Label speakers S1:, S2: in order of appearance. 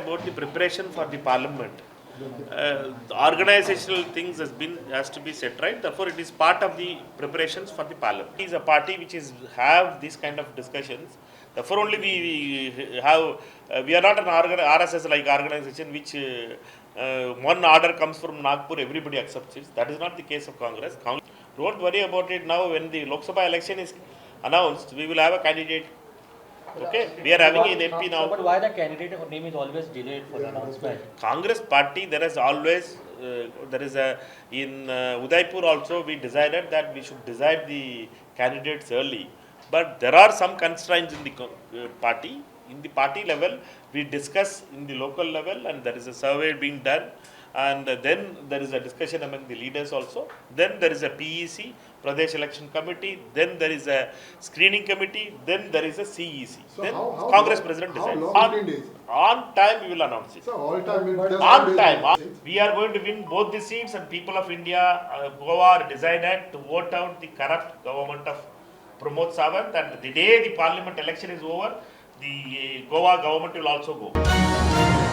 S1: about the preparation for the parliament. The organizational things has to be set right. Therefore, it is part of the preparations for the parliament. It is a party which is have these kind of discussions. Therefore, only we have we are not an RSS like organization which one order comes from Nagpur, everybody accepts it. That is not the case of Congress. Don't worry about it now. When the Lok Sabha election is announced, we will have a candidate. Okay, we are having an MP now.
S2: But why the candidate name is always delayed for the announcement?
S1: Congress party, there is always, in Udaipur also we decided that we should decide the candidates early. But there are some constraints in the party. In the party level, we discuss in the local level and there is a survey being done. And then there is a discussion among the leaders also. Then there is a PEC, Pradesh Election Committee. Then there is a screening committee. Then there is a CEC.
S3: So
S1: then
S3: how
S1: Congress
S3: long,
S1: President
S3: how
S1: decides.
S3: long it is?
S1: On time we will announce it.
S3: So all time it does
S1: On time. We are going to win both the seats and people of India, Goa are decided to vote out the corrupt government of Pramod Sawant, and the day the parliament election is over, the Goa government will also go.